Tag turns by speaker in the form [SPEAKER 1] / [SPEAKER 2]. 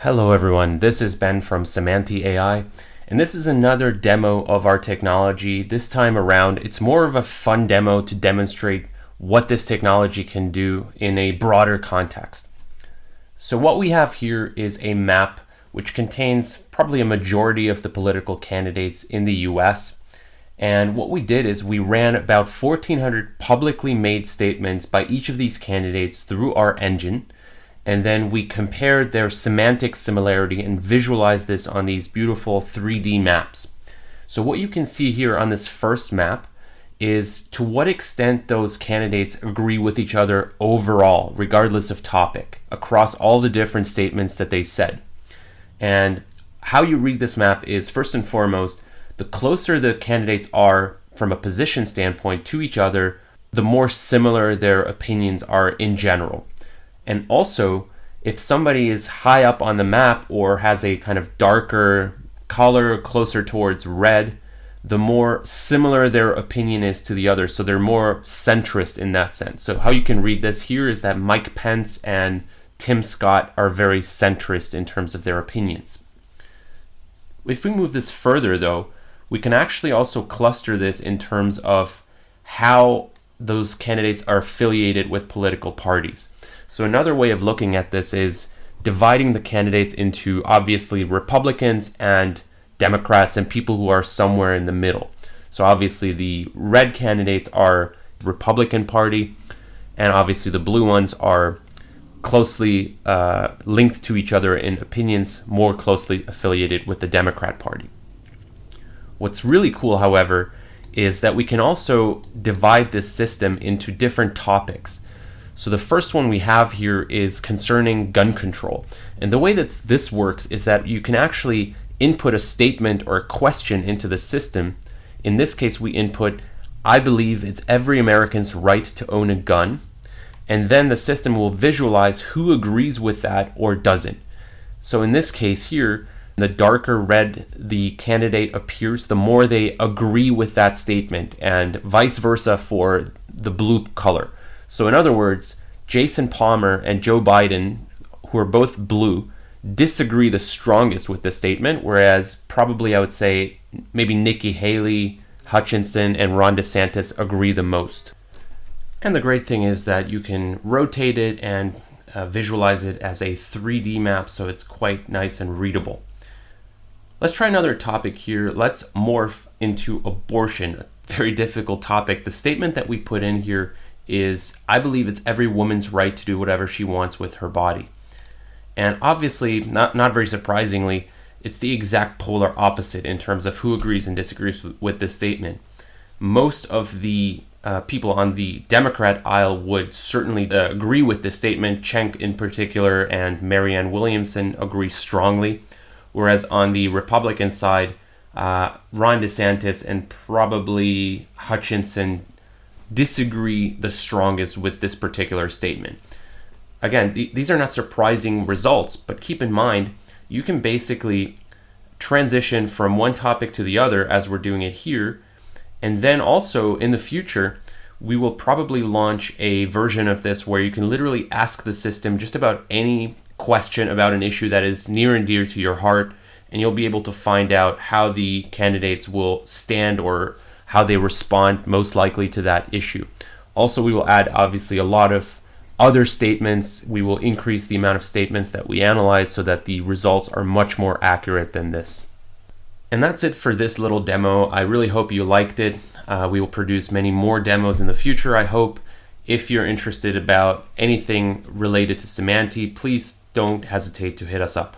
[SPEAKER 1] Hello everyone, this is Ben from Semantee.ai, and this is another demo of our technology. This time around, it's more of a fun demo to demonstrate what this technology can do in a broader context. So what we have here is a map which contains probably a majority of the political candidates in the US. And what we did is we ran about 1,400 publicly made statements by each of these candidates through our engine. And then we compared their semantic similarity and visualized this on these beautiful 3D maps. So what you can see here on this first map is to what extent those candidates agree with each other overall, regardless of topic, across all the different statements that they said. And how you read this map is, first and foremost, the closer the candidates are from a position standpoint to each other, the more similar their opinions are in general. And also, if somebody is high up on the map or has a kind of darker color closer towards red, the more similar their opinion is to the others. So they're more centrist in that sense. So how you can read this here is that Mike Pence and Tim Scott are very centrist in terms of their opinions. If we move this further, though, we can actually also cluster this in terms of how those candidates are affiliated with political parties. So another way of looking at this is dividing the candidates into obviously Republicans and Democrats and people who are somewhere in the middle. So obviously the red candidates are Republican Party, and obviously the blue ones are closely linked to each other in opinions, more closely affiliated with the Democrat Party. What's really cool, however, is that we can also divide this system into different topics. So the first one we have here is concerning gun control. And the way that this works is that you can actually input a statement or a question into the system. In this case, we input, "I believe it's every American's right to own a gun." And then the system will visualize who agrees with that or doesn't. So in this case here, the darker red the candidate appears, the more they agree with that statement, and vice versa for the blue color. So in other words, Jason Palmer and Joe Biden, who are both blue, disagree the strongest with this statement, whereas probably I would say maybe Nikki Haley, Hutchinson, and Ron DeSantis agree the most. And the great thing is that you can rotate it and visualize it as a 3D map, so it's quite nice and readable. Let's try another topic here. Let's morph into abortion, a very difficult topic. The statement that we put in here is, "I believe it's every woman's right to do whatever she wants with her body." And obviously, not very surprisingly, it's the exact polar opposite in terms of who agrees and disagrees with this statement. Most of the people on the Democrat aisle would certainly agree with this statement. Cenk in particular and Marianne Williamson agree strongly. Whereas on the Republican side, Ron DeSantis and probably Hutchinson disagree the strongest with this particular statement. Again, these are not surprising results, but keep in mind, you can basically transition from one topic to the other as we're doing it here. And then also in the future, we will probably launch a version of this where you can literally ask the system just about any question about an issue that is near and dear to your heart, and you'll be able to find out how the candidates will stand or how they respond most likely to that issue. Also, we will add obviously a lot of other statements. We will increase the amount of statements that we analyze so that the results are much more accurate than this. And that's it for this little demo. I really hope you liked it. We will produce many more demos in the future, I hope. If you're interested about anything related to Semantee, please don't hesitate to hit us up.